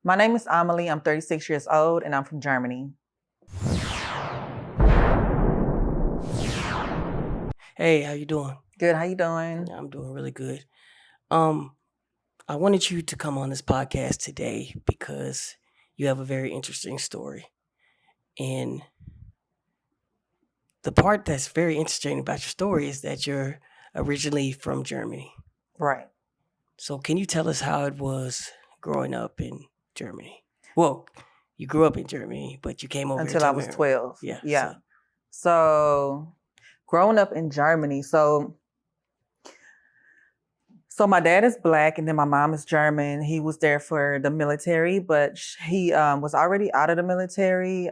My name is Amelie. I'm 36 years old, and I'm from Germany. Hey, how you doing? Good. How you doing? I'm doing really good. I wanted you to come on this podcast today because you have a very interesting story. And the part that's very interesting about your story is that you're originally from Germany. Right. So can you tell us how it was growing up in Germany? Well, you grew up in Germany, but you came over here Until to I was America. 12. Yeah. So growing up in Germany, so my dad is Black and then my mom is German. He was there for the military, but he was already out of the military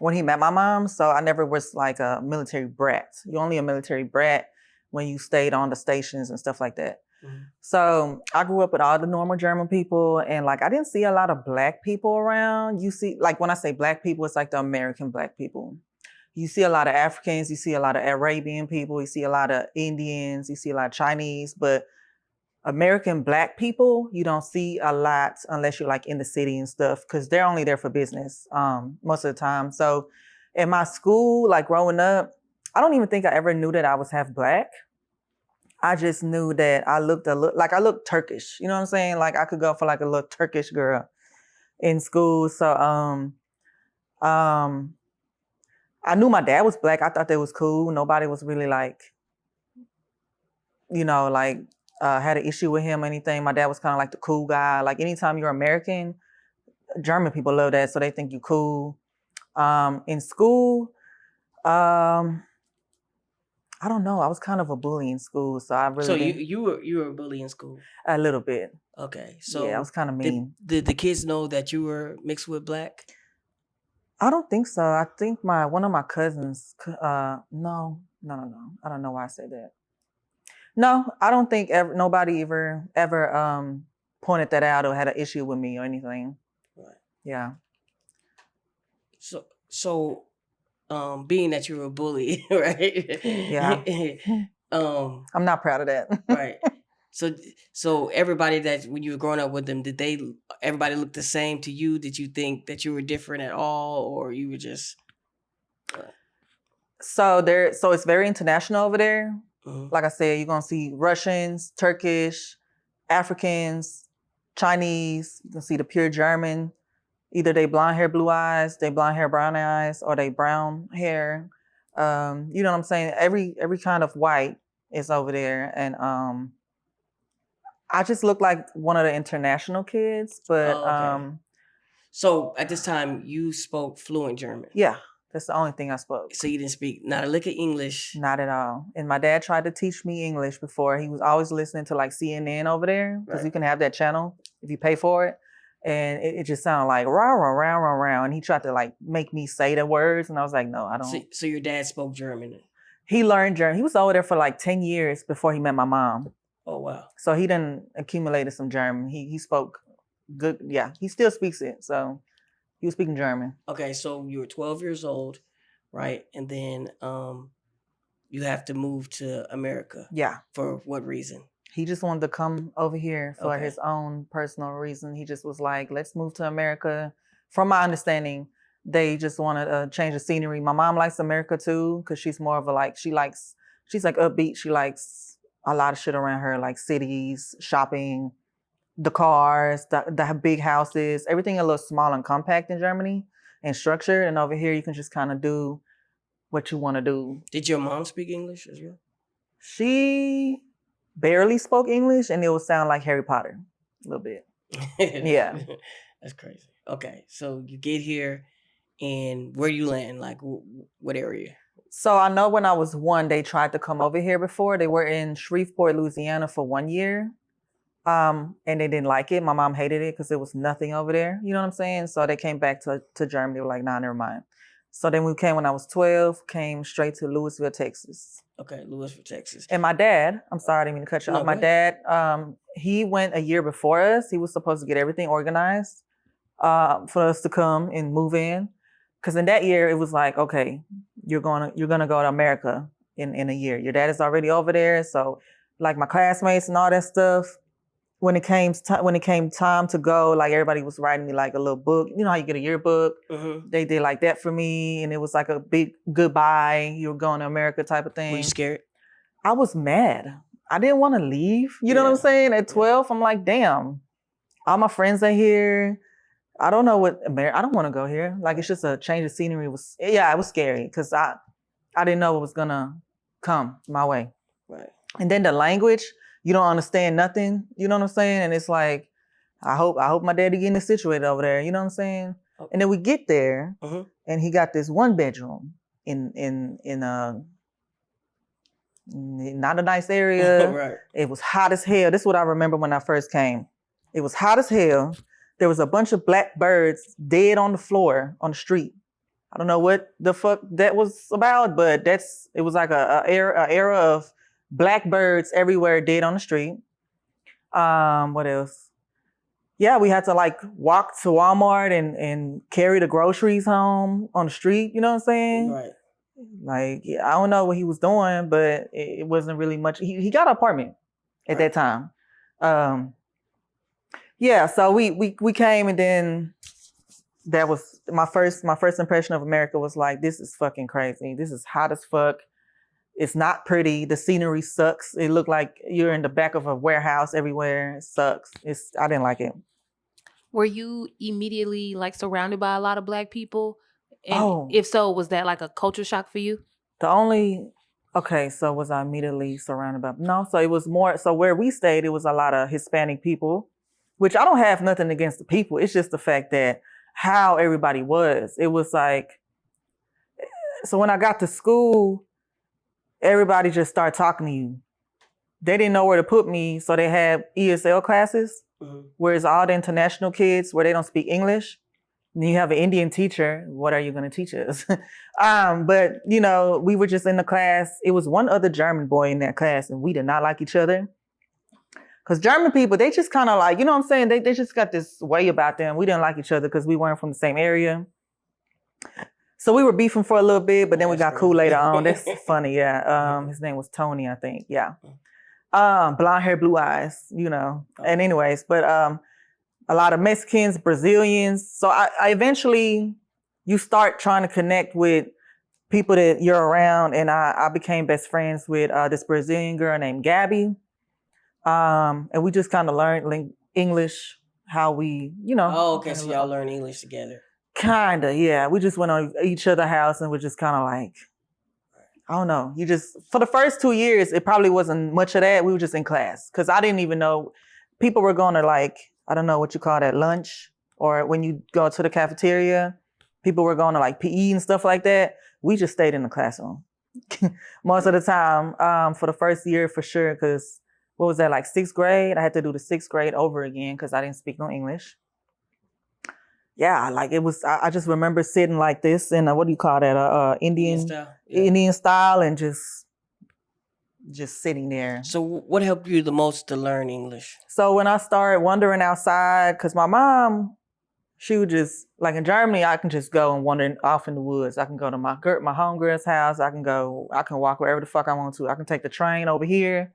when he met my mom. So I never was like a military brat. You're only a military brat when you stayed on the stations and stuff like that. Mhm. So I grew up with all the normal German people, and like I didn't see a lot of Black people around. You see, like when I say Black people, it's like the American Black people. You see a lot of Africans, you see a lot of Arabian people, you see a lot of Indians, you see a lot of Chinese, but American Black people, you don't see a lot unless you're like in the city and stuff, because they're only there for business most of the time. So in my school, like growing up, I don't even think I ever knew that I was half Black. I just knew that I looked like I looked Turkish. You know what I'm saying? Like I could go for like a little Turkish girl in school. So I knew my dad was Black. I thought that was cool. Nobody was really like, had an issue with him or anything. My dad was kind of like the cool guy. Like anytime you're American, German people love that, so they think you cool. In school, I don't know. I was kind of a bully in school, so I really So didn't. you were a bully in school. A little bit. Okay. So Yeah, I was kind of mean. Did the kids know that you were mixed with Black? I don't think so. I think one of my cousins. No. I don't know why I said that. No, I don't think nobody ever pointed that out or had an issue with me or anything. Right. Yeah. So, being that you were a bully, right? Yeah. I'm not proud of that. Right. So everybody that when you were growing up with them, everybody look the same to you? Did you think that you were different at all, or you were just? So it's very international over there. Mhm. Like I said, you're gonna see Russians, Turkish, Africans, Chinese. You can see the pure German. Either they blonde hair, blue eyes, they blonde hair, brown eyes, or they brown hair. You know what I'm saying? Every kind of white is over there, and I just look like one of the international kids, but Okay. So at this time, you spoke fluent German. yeah, that's the only thing I spoke. So you didn't speak not a lick of English. Not at all. And my dad tried to teach me English before. He was always listening to like CNN over there, because Right. you can have that channel if you pay for it. And it just sounded like rah, rah, rah, rah, rah. And he tried to like make me say the words. And I was like, no, I don't. So your dad spoke German. He learned German. He was over there for like 10 years before he met my mom. Oh, wow. So he done accumulated some German. He spoke good. Yeah, he still speaks it. So he was speaking German. Okay, so you were 12 years old, right? And then you have to move to America. Yeah. For what reason? He just wanted to come over here for Okay. his own personal reason. He just was like, let's move to America. From my understanding, they just want to change the scenery. My mom likes America too, because she's more of a like, she's like upbeat. She likes a lot of shit around her, like cities, shopping, the cars, the big houses, everything a little small and compact in Germany and structured. And over here, you can just kind of do what you want to do. Did your mom speak English as well? She barely spoke English, and it would sound like Harry Potter a little bit. Yeah. That's crazy. Okay, so you get here, and where you land? Like, what area? So I know when I was 1, they tried to come over here before. They were in Shreveport, Louisiana for 1 year. And they didn't like it. My mom hated it because there was nothing over there. You know what I'm saying? So they came back to Germany. They were like, nah, never mind. So then we came when I was 12, came straight to Louisville, Texas. Okay, Louisville, Texas. And my dad, I'm sorry, I didn't mean to cut you off. My dad, he went a year before us. He was supposed to get everything organized for us to come and move in. Because in that year, it was like, okay, you're gonna go to America in a year. Your dad is already over there. So like my classmates and all that stuff, when it came time to go, like everybody was writing me like a little book. You know how you get a yearbook? Mm-hmm. They did like that for me, and it was like a big goodbye. You were going to America type of Were you thing. scared? I was mad. I didn't want to leave. You know what I'm Yeah. saying? At 12, I'm like, damn, all my friends are here. I don't know what I don't want to go here. Like it's just a change of scenery. It was scary because I didn't know what was gonna come my way. Right. And then the language, you don't understand nothing. You know what I'm saying? And it's like, I hope my daddy getting it situated over there. You know what I'm saying? Okay. And then we get there, Mhm. and he got this one bedroom in not a nice area. Right. It was hot as hell. This is what I remember when I first came. It was hot as hell. There was a bunch of black birds dead on the floor on the street. I don't know what the fuck that was about, but it was like a era of black birds everywhere dead on the street. What else? Yeah, we had to like walk to Walmart and carry the groceries home on the street. You know what I'm saying? Right. Like, yeah, I don't know what he was doing, but it wasn't really much. He got an apartment at that time. Yeah, so we came, and then that was my first impression of America was like, this is fucking crazy. This is hot as fuck. It's not pretty. The scenery sucks. It looked like you're in the back of a warehouse everywhere. It sucks. I didn't like it. Were you immediately like surrounded by a lot of black people? And Oh. if so, was that like a culture shock for you? So was I immediately surrounded by, no, so it was more, so where we stayed, it was a lot of Hispanic people, which I don't have nothing against the people. It's just the fact that how everybody was. It was like, so when I got to school, everybody just started talking to you. They didn't know where to put me, so they had ESL classes, whereas all the international kids where they don't speak English. And you have an Indian teacher, what are you going to teach us? But, you know, we were just in the class. It was one other German boy in that class, and we did not like each other. Because German people, they just kind of like, you know what I'm saying? They just got this way about them. We didn't like each other because we weren't from the same area. So we were beefing for a little bit, but then we got cool later on. That's funny, yeah. His name was Tony, I think, yeah. Blonde hair, blue eyes, you know. And anyways, but a lot of Mexicans, Brazilians. So I eventually, you start trying to connect with people that you're around, and I became best friends with this Brazilian girl named Gabby. And we just kind of learned English, how we, you know. Oh, okay, so y'all learn English together. Kinda, yeah. We just went on each other's house and we're just kind of like, I don't know. For the first 2 years, it probably wasn't much of that. We were just in class because I didn't even know. People were going to like, I don't know what you call that, lunch, or when you go to the cafeteria, people were going to like PE and stuff like that. We just stayed in the classroom most of the time for the first year for sure. Because what was that, like 6th grade? I had to do the 6th grade over again because I didn't speak no English. Yeah, like it was, I just remember sitting like this in what do you call that? Indian style. Yeah. Indian style, and just sitting there. So what helped you the most to learn English? So when I started wandering outside, because my mom, she would just, like in Germany, I can just go and wander off in the woods. I can go to my homegirl's house. I can walk wherever the fuck I want to. I can take the train over here.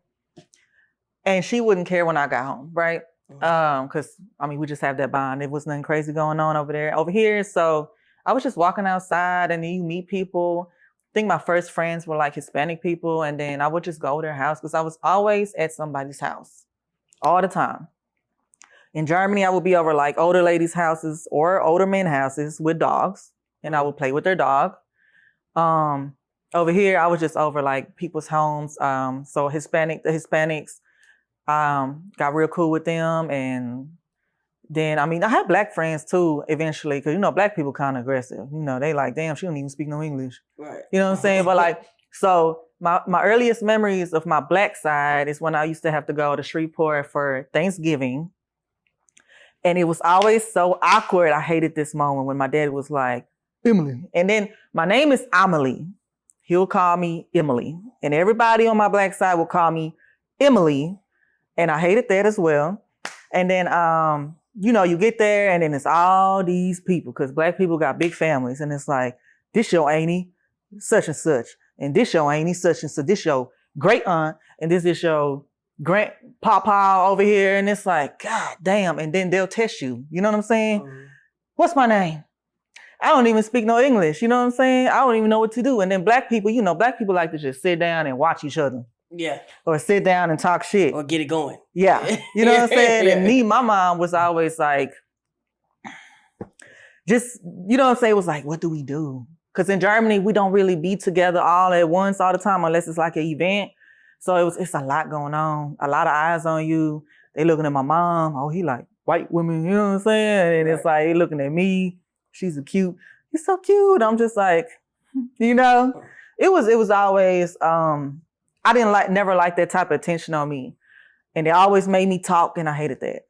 And she wouldn't care when I got home, right? Because I mean, we just have that bond. There was nothing crazy going on over here. So I was just walking outside, and then you meet people. I think my first friends were like Hispanic people, and then I would just go to their house because I was always at somebody's house all the time. In Germany, I would be over like older ladies' houses or older men's houses with dogs, and I would play with their dog. Over here, I was just over like people's homes. So the Hispanics. Got real cool with them, and then, I mean, I had black friends too eventually, because, you know, black people kind of aggressive. You know, they like, damn, she don't even speak no English. Right. You know what I'm saying? But like, so my earliest memories of my black side is when I used to have to go to Shreveport for Thanksgiving. And it was always so awkward. I hated this moment when my dad was like, Emily. And then my name is Amelie. He'll call me Emily. And everybody on my black side will call me Emily. And I hated that as well. And then, you know, you get there and then it's all these people, because black people got big families. And it's like, this your auntie, such and such. And this your auntie, such and such. This your great aunt. And this is your grandpapa over here, and it's like, God damn. And then they'll test you. You know what I'm saying? What's my name? I don't even speak no English. You know what I'm saying? I don't even know what to do. And then black people, black people like to just sit down and watch each other. Yeah. Or sit down and talk shit. Or get it going. Yeah. You know what I'm saying? Yeah. And me, my mom was always like, just, you know what I'm saying? It was like, what do we do? Because in Germany, we don't really be together all at once all the time unless it's like an event. So it's a lot going on. A lot of eyes on you. They looking at my mom. Oh, he like white women, you know what I'm saying? And it's like, he looking at me. She's he's so cute. I'm just like, it was always, I never liked that type of attention on me. And they always made me talk, and I hated that.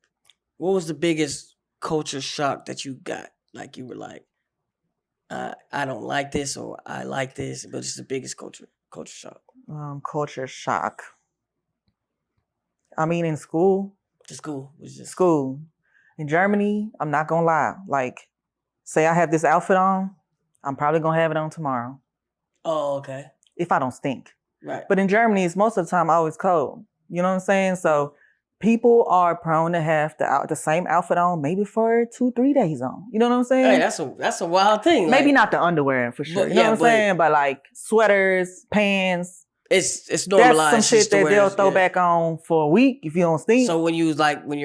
What was the biggest culture shock that you got? Like you were like, I don't like this, or I like this, but it's the biggest culture shock. Culture shock. I mean, in school. The school was just school. In Germany, I'm not gonna lie. Like, say I have this outfit on, I'm probably gonna have it on tomorrow. Oh, okay. If I don't stink. Right. But in Germany, it's most of the time always cold. You know what I'm saying? So people are prone to have the same outfit on maybe for 2-3 days on. You know what I'm saying? Hey, that's a wild thing. Maybe not the underwear for sure. You know what I'm saying? But like sweaters, pants. It's normalized. That's some shit that they'll throw back on for a week if you don't stink. So when your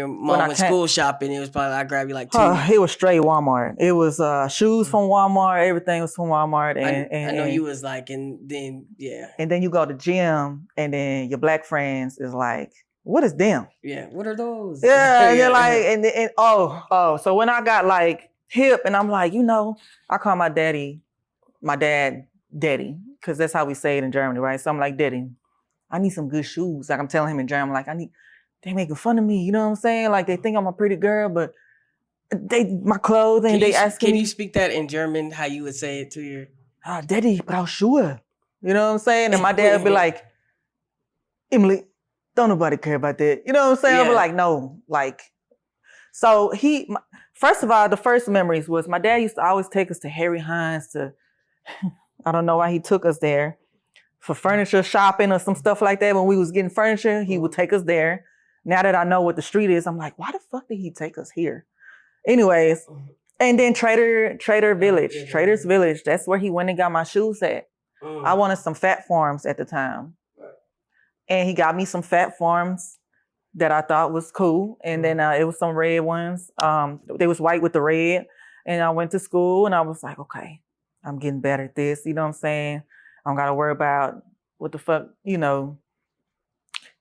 mom went school shopping, it was probably I grabbed you like 2. It was straight Walmart. It was shoes from Walmart. Everything was from Walmart. And I know you was like, and then And then you go to gym, and then your black friends is like, what is them? Yeah, what are those? Yeah, and you're like, and so when I got like hip, and I'm like, I call my dad Daddy, because that's how we say it in Germany, right? So I'm like, Daddy, I need some good shoes. Like I'm telling him in German, like they making fun of me, you know what I'm saying? Like they think I'm a pretty girl, but my clothing, they asking me. Can you speak that in German, how you would say it to your... Daddy, brauch Schuhe. You know what I'm saying? And my dad would be like, Emily, don't nobody care about that. You know what I'm saying? Yeah. I'd be like, no, like, so first of all, the first memories was my dad used to always take us to Harry Hines I don't know why he took us there for furniture shopping or some stuff like that. When we was getting furniture, he would take us there. Now that I know what the street is, I'm like, why the fuck did he take us here? Anyways, and then Trader's Village. That's where he went and got my shoes at. I wanted some fat forms at the time. And he got me some fat forms that I thought was cool. And then it was some red ones. They was white with the red. And I went to school and I was like, okay, I'm getting better at this. You know what I'm saying? I don't got to worry about what the fuck,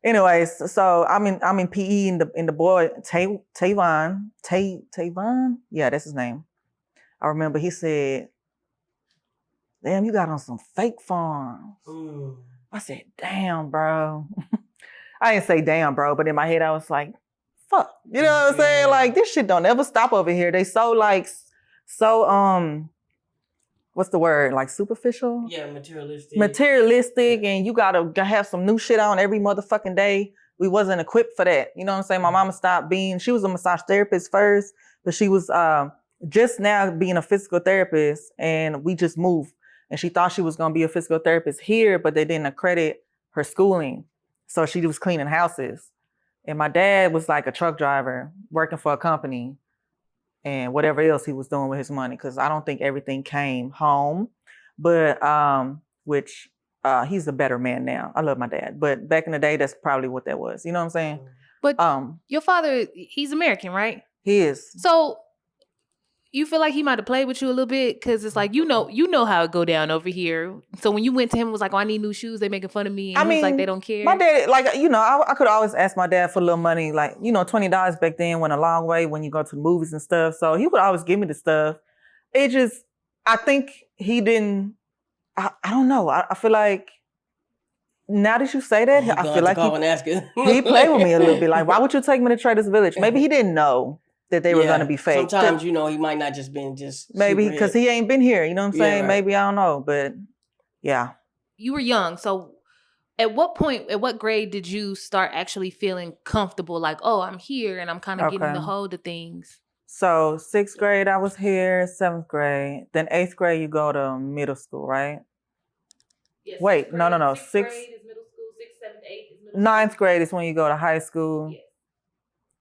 Anyways, so I'm in PE and the boy, Tavon. Yeah, that's his name. I remember he said, damn, you got on some fake forms. I said, damn, bro. I didn't say damn, bro, but in my head I was like, fuck. You know what I'm saying? Like, this shit don't ever stop over here. They so what's the word? Like superficial? Yeah, materialistic. Materialistic, and you gotta have some new shit on every motherfucking day. We wasn't equipped for that. You know what I'm saying? My mama she was a massage therapist first, but she was just now being a physical therapist, and we just moved. And she thought she was gonna be a physical therapist here, but they didn't accredit her schooling. So she was cleaning houses. And my dad was like a truck driver working for a company and whatever else he was doing with his money, because I don't think everything came home. But which he's a better man now. I love my dad. But back in the day, that's probably what that was. You know what I'm saying? But your father, he's American, right? He is. So you feel like he might have played with you a little bit, because it's like, you know how it go down over here. So when you went to him and was like, oh, I need new shoes, they making fun of me, and he was like, they don't care. My dad, like, I could always ask my dad for a little money, like, $20 back then went a long way when you go to the movies and stuff. So he would always give me the stuff. It just, I think he didn't, I don't know. I feel like, now that you say that, I feel like he played with me a little bit. Like, why would you take me to Trader's Village? Maybe he didn't know that they were going to be fake. Sometimes, he might not just been just... Maybe because he ain't been here, you know what I'm saying? Right. Maybe, I don't know, but yeah. You were young, so at what grade did you start actually feeling comfortable? Like, oh, I'm here and I'm kind of getting the hold of things. So 6th grade, I was here, 7th grade. Then 8th grade, you go to middle school, right? Yes. Wait, no. 6th grade is middle school, 6th, 7th, 8th is middle 9th grade is when you go to high school.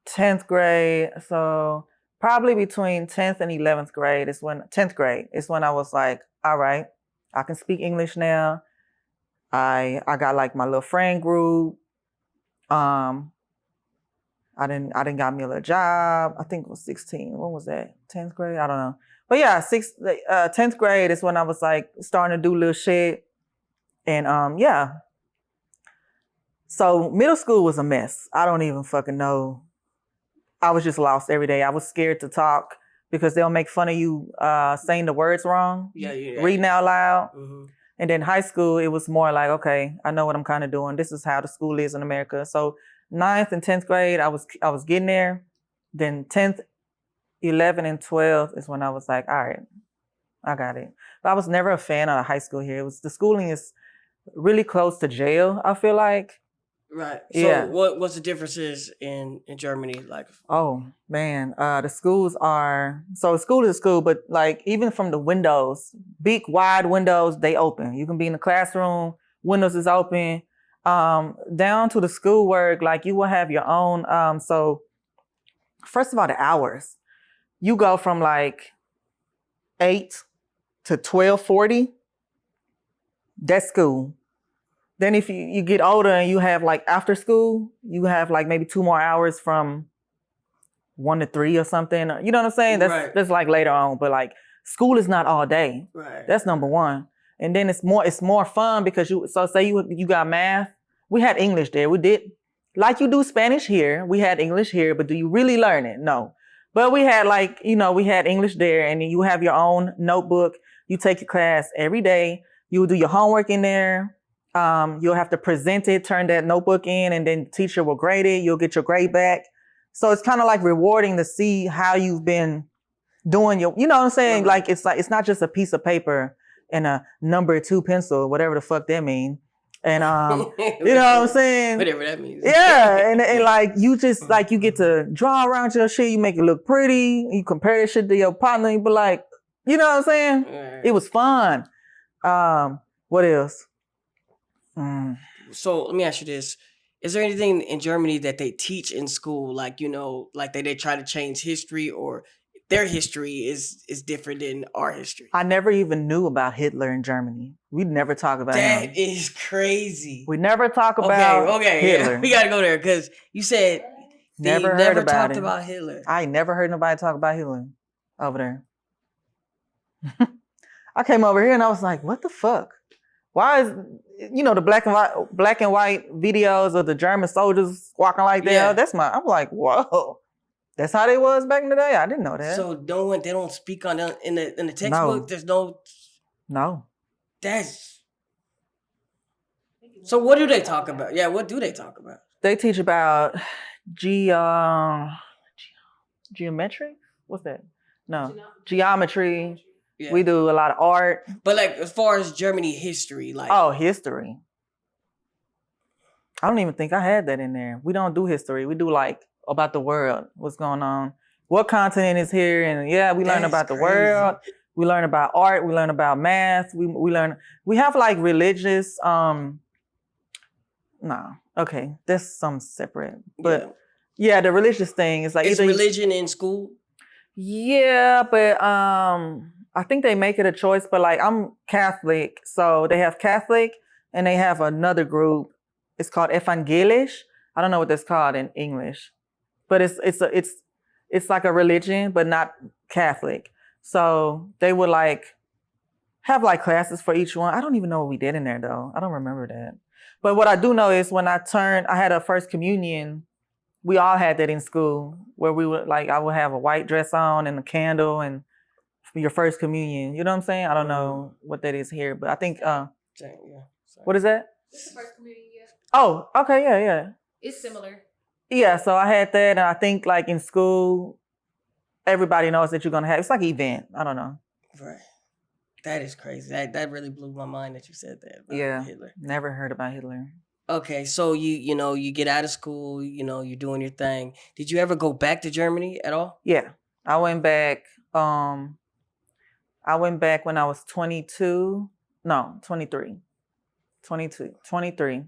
10th grade, so probably between 10th and 11th grade is when 10th grade is when I was like, all right, I can speak English now. I got like my little friend group. I didn't got me a little job. I think it was 16. When was that? 10th grade? I don't know. But yeah, 10th grade is when I was like starting to do little shit. And yeah. So middle school was a mess. I don't even fucking know. I was just lost every day. I was scared to talk because they'll make fun of you saying the words wrong, reading out loud. Mm-hmm. And then high school, it was more like, okay, I know what I'm kind of doing. This is how the school is in America. So 9th and 10th grade, I was getting there. Then 10th, 11th, and 12th is when I was like, all right, I got it. But I was never a fan of high school here. The schooling is really close to jail, I feel like. Right. So what's the differences in Germany like? Oh man, the schools are school is a school, but like even from the windows, big wide windows, they open. You can be in the classroom, windows is open. Down to the schoolwork, like you will have your own. So first of all, the hours, you go from like 8 to 12:40. That's school. Then if you get older and you have like after school, you have like maybe 2 more hours from 1 to 3 or something. You know what I'm saying? That's like later on. But like school is not all day. Right. That's number one. And then it's more fun because say you got math. We had English there. We did like you do Spanish here. We had English here, but do you really learn it? No. But we had we had English there, and then you have your own notebook. You take your class every day. You do your homework in there. You'll have to present it, turn that notebook in, and then the teacher will grade it. You'll get your grade back. So it's kind of like rewarding to see how you've been doing you know what I'm saying? Like it's not just a piece of paper and a number 2 pencil, whatever the fuck that mean. And you know what I'm saying? Whatever that means. Yeah. And like you just like you get to draw around your shit, you make it look pretty, you compare that shit to your partner, you be like, you know what I'm saying? Right. It was fun. What else? So let me ask you this. Is there anything in Germany that they teach in school, like, like they try to change history, or their history is different than our history? I never even knew about Hitler in Germany. We never talk about him. That is crazy. We never talk about Hitler. Yeah. We got to go there because you said never talked about Hitler. I never heard nobody talk about Hitler over there. I came over here and I was like, what the fuck? Why is, the black and white videos of the German soldiers walking like that? Yeah. I'm like, whoa. That's how they was back in the day? I didn't know that. So they don't speak on in the textbook? No. There's no... No. So what do they talk about? Yeah, what do they talk about? They teach about geometry? What's that? No. Geometry. Yeah. We do a lot of art. But like as far as Germany history, like... Oh, history. I don't even think I had that in there. We don't do history. We do like about the world, what's going on, what continent is here, and we learn about the world. We learn about art. We learn about math. We have like religious. That's some separate. But the religious thing is like it's religion in school. Yeah, but I think they make it a choice. But like I'm Catholic, so they have Catholic, and they have another group. It's called Evangelisch. I don't know what that's called in English, but it's like a religion, but not Catholic. So they would like have like classes for each one. I don't even know what we did in there though. I don't remember that. But what I do know is when I had a first communion. We all had that in school where we would I would have a white dress on and a candle and your first communion. You know what I'm saying? I don't know what that is here, but I think what is that? It's the first communion, yeah. Oh, okay, yeah. It's similar. Yeah, so I had that, and I think like in school, everybody knows that you're gonna have. It's like an event. I don't know. Right. That is crazy. That really blew my mind that you said that about Hitler. Never heard about Hitler. Okay, so you get out of school, you're doing your thing. Did you ever go back to Germany at all? Yeah, I went back. I went back when I was 23. 23.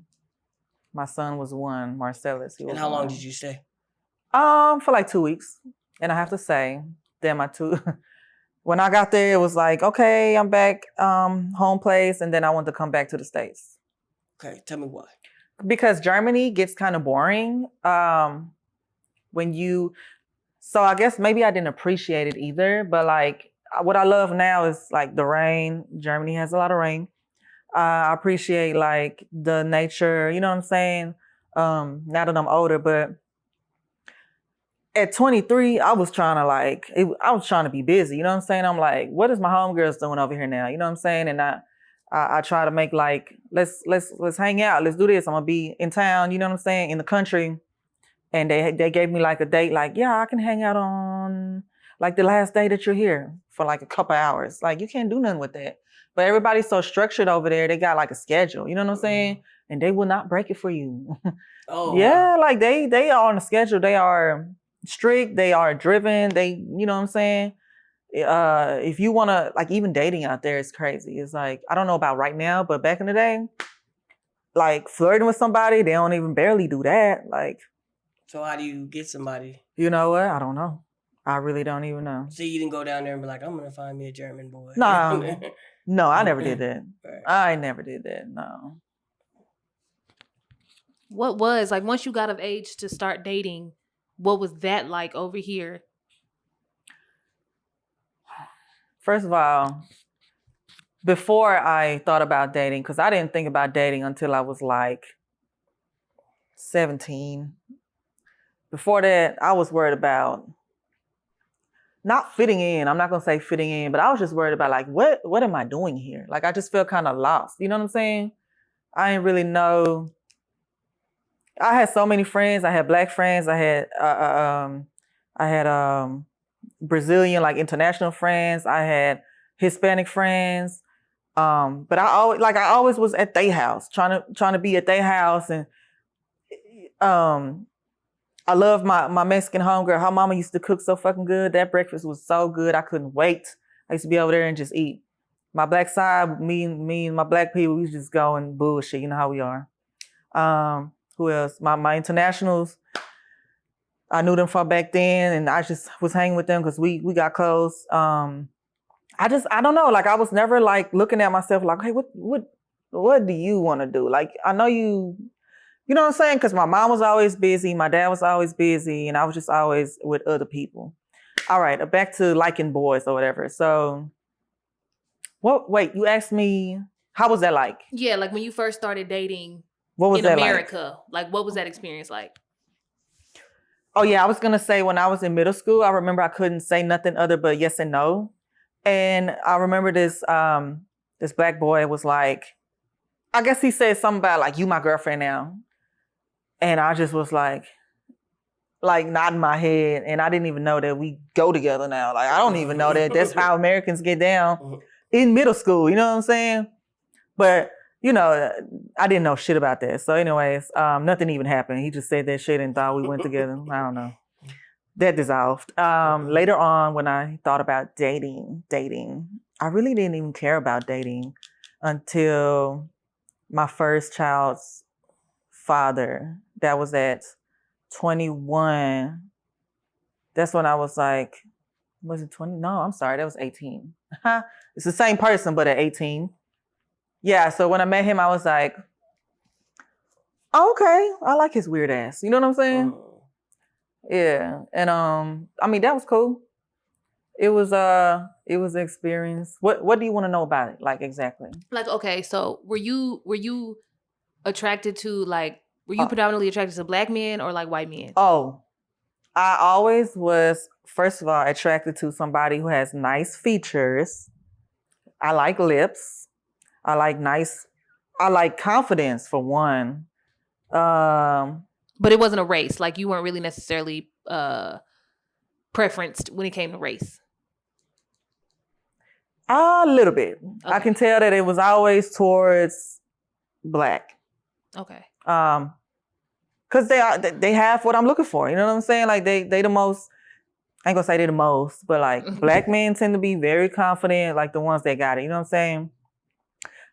My son was 1, Marcellus. He was And how long 1. did you stay? For like 2 weeks. And I have to say that when I got there, it was like, okay, I'm back home place. And then I wanted to come back to the States. Okay, tell me why. Because Germany gets kind of boring so I guess maybe I didn't appreciate it either, but like what I love now is like the rain. Germany has a lot of rain. I appreciate like the nature, you know what I'm saying? Now that I'm older, but at 23, I was trying to be busy, you know what I'm saying? I'm like, what is my homegirls doing over here now? You know what I'm saying? And I try to make like, let's hang out, let's do this. I'm gonna be in town, you know what I'm saying, in the country. And they gave me like a date, like, yeah, I can hang out on like the last day that you're here for like a couple hours. Like you can't do nothing with that. But everybody's so structured over there, they got like a schedule, you know what I'm saying? And they will not break it for you. Oh yeah, wow. like they are on a schedule. They are strict, they are driven, you know what I'm saying? If you wanna, like even dating out there is crazy. It's like, I don't know about right now, but back in the day, like flirting with somebody, they don't even barely do that. Like, So how do you get somebody? you know what? I don't know. I really don't even know. So you didn't go down there and be like, I'm gonna find me a German boy. No, I never did that. Right. I never did that. No. What was like once you got of age to start dating? What was that like over here? First of all, before I thought about dating, because I didn't think about dating until I was like 17. Before that, I was worried about not fitting in. I'm not gonna say fitting in, but I was just worried about like, what am I doing here? Like I just felt kind of lost. You know what I'm saying? I didn't really know. I had so many friends. I had Black friends. I had Brazilian, like international friends. I had Hispanic friends. But I always was at their house, trying to be at their house. And I love my Mexican homegirl. Her mama used to cook so fucking good. That breakfast was so good. I couldn't wait. I used to be over there and just eat. My Black side, me and my Black people, we just go and bullshit. You know how we are. Who else? My internationals, I knew them from back then, and I just was hanging with them because we got close. I don't know. Like I was never like looking at myself like, hey, what do you want to do? Like I know you know what I'm saying? Because my mom was always busy, my dad was always busy, and I was just always with other people. All right, back to liking boys or whatever. So, wait, you asked me, how was that like? Yeah, like when you first started dating. What was in that America? Like what was that experience like? Oh yeah, I was gonna say when I was in middle school, I remember I couldn't say nothing other but yes and no. And I remember this Black boy was like, I guess he said something about like, you my girlfriend now. And I just was like nodding my head, and I didn't even know that we go together now. Like I don't even know that that's how Americans get down in middle school. You know what I'm saying? But you know, I didn't know shit about that. So anyways, nothing even happened. He just said that shit and thought we went together. I don't know. That dissolved. Later on, when I thought about dating, I really didn't even care about dating until my first child's father. That was at 21. That's when I was like, was it 20? No, I'm sorry. That was 18. It's the same person, but at 18. Yeah, so when I met him, I was like, oh, okay, I like his weird ass. You know what I'm saying? Yeah. And I mean, that was cool. It was an experience. What do you want to know about it? Like exactly? Like, okay, so were you attracted to were you predominantly attracted to Black men or like white men? Oh, I always was, first of all, attracted to somebody who has nice features. I like lips. I like confidence for one. But it wasn't a race. Like you weren't really necessarily preferenced when it came to race. A little bit. Okay. I can tell that it was always towards Black. Okay. Cause they have what I'm looking for. You know what I'm saying? Like they the most, I ain't gonna say they the most, but like Black men tend to be very confident, like the ones that got it. You know what I'm saying?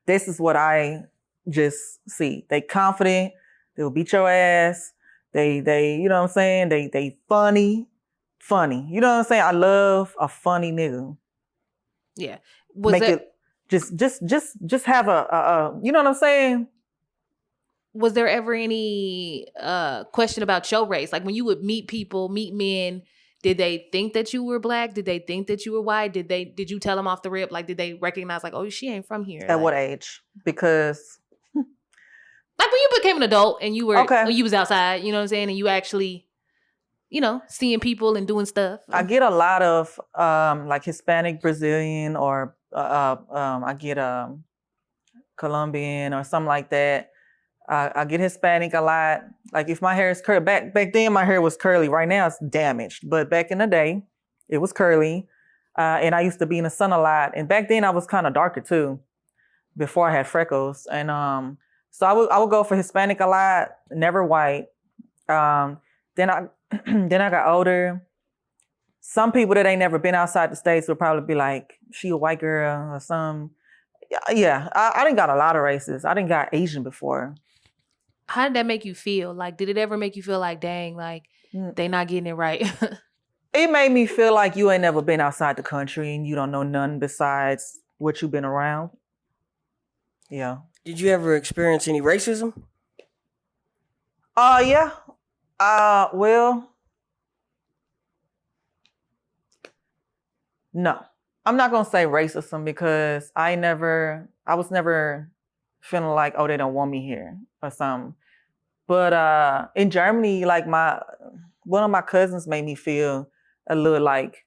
This is what I just see. They confident. They will beat your ass. They, you know what I'm saying? They funny. You know what I'm saying? I love a funny nigga. Yeah. Make it just have a you know what I'm saying? Was there ever any question about your race? Like when you would meet men, did they think that you were black? Did they think that you were white? Did you tell them off the rip? Like, did they recognize like, oh, she ain't from here? At what age? Because like when you became an adult and you were when you was outside, you know what I'm saying, and you actually, you know, seeing people and doing stuff. I get a lot of like Hispanic Brazilian or I get Colombian or something like that. I get Hispanic a lot. Like if my hair is curly, back then my hair was curly. Right now it's damaged, but back in the day, it was curly. And I used to be in the sun a lot. And back then I was kind of darker too, before I had freckles. And so I would go for Hispanic a lot, never white. Then I got older. Some people that ain't never been outside the States would probably be like, she a white girl or some. Yeah, I didn't got a lot of races. I didn't got Asian before. How did that make you feel? Like, did it ever make you feel like, dang, like they not getting it right? It made me feel like you ain't never been outside the country and you don't know none besides what you've been around. Yeah. Did you ever experience any racism? Yeah. Well, no. I'm not gonna say racism because I was never feeling like, oh, they don't want me here or something. But in Germany, like one of my cousins made me feel a little like,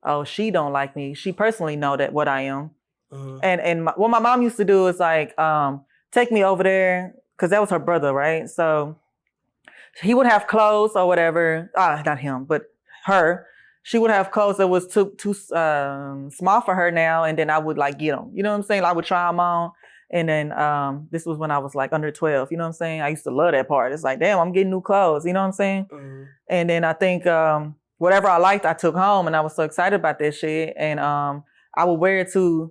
oh, she don't like me. She personally know that what I am. Uh-huh. And what my mom used to do is like take me over there because that was her brother, right? So he would have clothes or whatever. Not him, but her. She would have clothes that was too small for her now, and then I would like get them. You know what I'm saying? I would try them on, and then this was when I was like under 12. You know what I'm saying? I used to love that part. It's like, damn, I'm getting new clothes. You know what I'm saying? Mm-hmm. And then I think whatever I liked, I took home, and I was so excited about that shit. And I would wear it to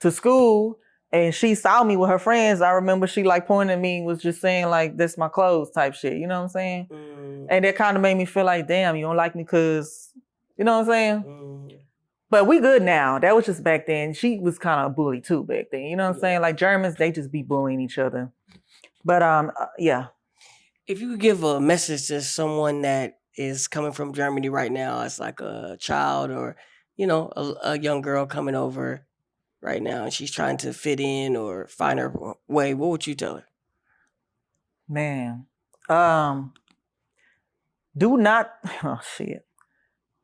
school, and she saw me with her friends. I remember she like pointing at me and was just saying like, "This my clothes" type shit. You know what I'm saying? Mm. And that kind of made me feel like, damn, you don't like me because, you know what I'm saying? Mm. But we good now. That was just back then. She was kind of a bully too back then. You know what I'm saying? Like Germans, they just be bullying each other. But yeah. If you could give a message to someone that is coming from Germany right now as like a child or, you know, a young girl coming over right now and she's trying to fit in or find her way, what would you tell her? Man, do not, oh shit.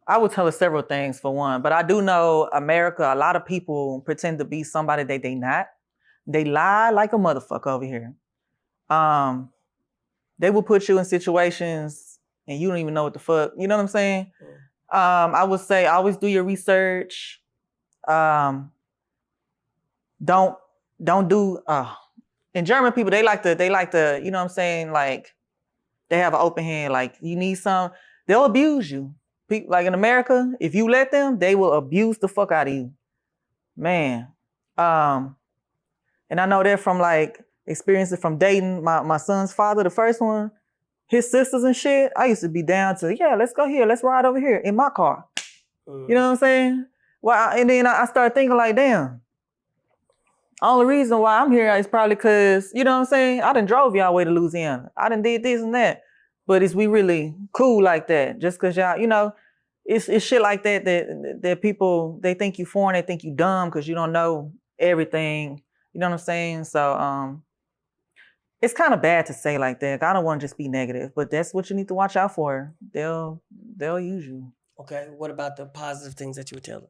I would tell her several things for one, but I do know America, a lot of people pretend to be somebody that they not. They lie like a motherfucker over here. They will put you in situations and you don't even know what the fuck, you know what I'm saying? I would say always do your research. Don't do and German people, they like to, you know what I'm saying, like they have an open hand, like you need some, they'll abuse you. People like in America, if you let them, they will abuse the fuck out of you. Man. And I know that from like experiences from dating my son's father, the first one, his sisters and shit. I used to be down to, yeah, let's go here, let's ride over here in my car. You know what I'm saying? Well, and then I started thinking like, damn, only reason why I'm here is probably because, you know what I'm saying? I done drove y'all way to Louisiana. I done did this and that. But is we really cool like that? Just because y'all, you know, it's shit like that people, they think you foreign, they think you dumb because you don't know everything. You know what I'm saying? So it's kind of bad to say like that. I don't want to just be negative, but that's what you need to watch out for. They'll use you. Okay. What about the positive things that you would tell them?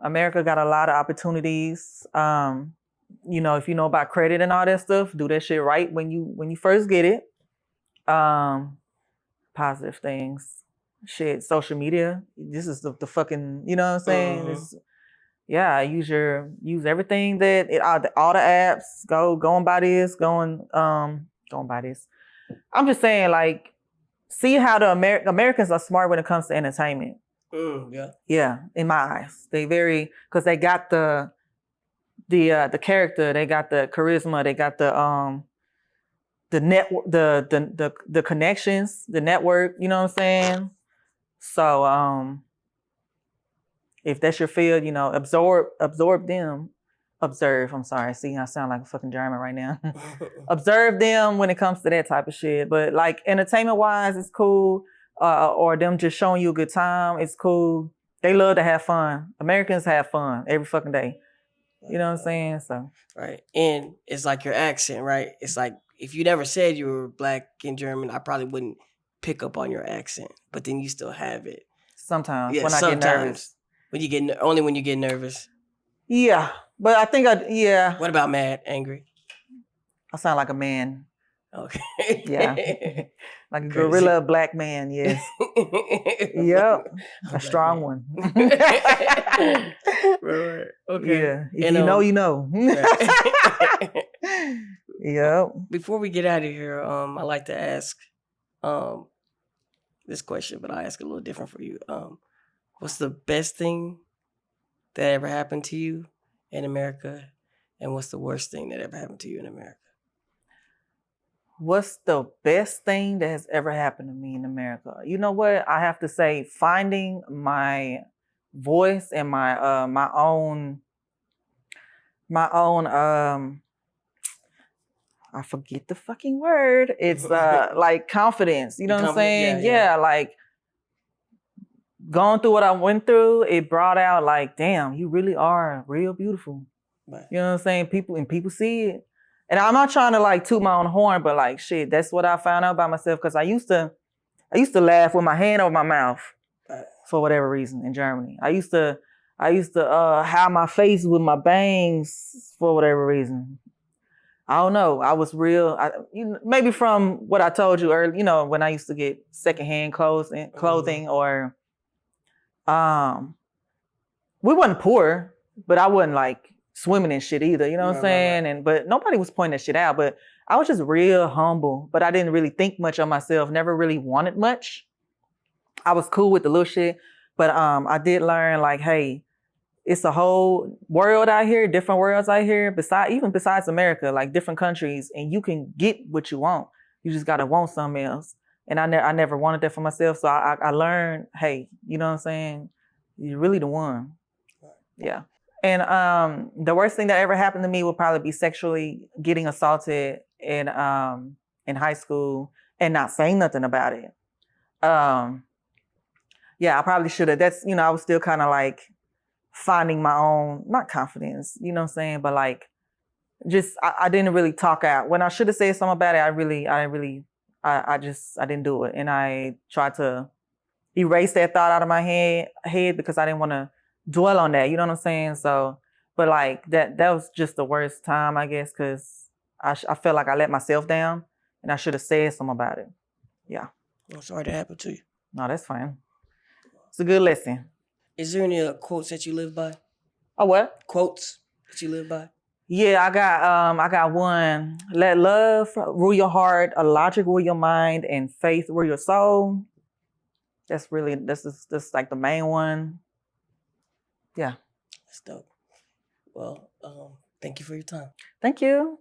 America got a lot of opportunities. You know, if you know about credit and all that stuff, do that shit right when you first get it. Positive things. Shit, social media. This is the fucking, you know what I'm saying? This, yeah, use everything that all the apps, go and buy this, go and buy this. I'm just saying, like, see how the Americans are smart when it comes to entertainment. Yeah. Yeah, in my eyes. They because they got the character, they got the charisma, they got the the network, the connections, the network. You know what I'm saying? So if that's your field, absorb them. Observe. I'm sorry. See, I sound like a fucking German right now. Observe them when it comes to that type of shit. But like entertainment wise, it's cool. Or them just showing you a good time, it's cool. They love to have fun. Americans have fun every fucking day. You know what I'm saying? So Right. And it's like your accent, right? It's like if you never said you were black and German, I probably wouldn't pick up on your accent. But then you still have it. sometimes Yeah, when I get nervous. When you get only when you get nervous. Yeah. But I think What about mad, angry? I sound like a man. Okay. Yeah. Like a Crazy. gorilla black man, yes. Yep. A strong one. Right. Okay. Yeah. If And, you know, you know. right. Yep. Before we get out of here, I like to ask this question, but I ask it a little different for you. What's the best thing that ever happened to you in America, and what's the worst thing that ever happened to you in America? What's the best thing that has ever happened to me in America? You know what? I have to say, finding my voice and my own I forget the fucking word. It's like confidence. You know what I'm saying? Yeah. Like going through what I went through, it brought out like, damn, you really are real beautiful. Right. You know what I'm saying? People see it. And I'm not trying to like toot my own horn, but like shit, that's what I found out about myself because I used to laugh with my hand over my mouth for whatever reason in Germany. I used to hide my face with my bangs for whatever reason. I don't know. I was real. Maybe from what I told you earlier. When I used to get secondhand clothing, or we wasn't poor, but I wasn't like swimming in shit either. You know what I'm saying? Right. But nobody was pointing that shit out. But I was just real humble. But I didn't really think much of myself. Never really wanted much. I was cool with the little shit, but I did learn like, hey, it's a whole world out here, different worlds out here, besides America, like different countries, and you can get what you want. You just gotta want something else. And I never wanted that for myself, so I learned, hey, you know what I'm saying? You're really the one. Yeah. And the worst thing that ever happened to me would probably be sexually getting assaulted in high school and not saying nothing about it. Yeah, I probably should have. I was still kind of like finding my own, not confidence, you know what I'm saying? But like, just, I didn't really talk out. When I should have said something about it, I didn't do it. And I tried to erase that thought out of my head because I didn't want to dwell on that, you know what I'm saying? So, but like that was just the worst time, I guess, because I felt like I let myself down and I should have said something about it. Yeah. I'm sorry that happened to you. No, that's fine. It's a good lesson. Is there any quotes that you live by? Oh, what? Quotes that you live by? Yeah, I got one. Let love rule your heart, logic rule your mind, and faith rule your soul. That's like the main one. Yeah. That's dope. Well, thank you for your time. Thank you.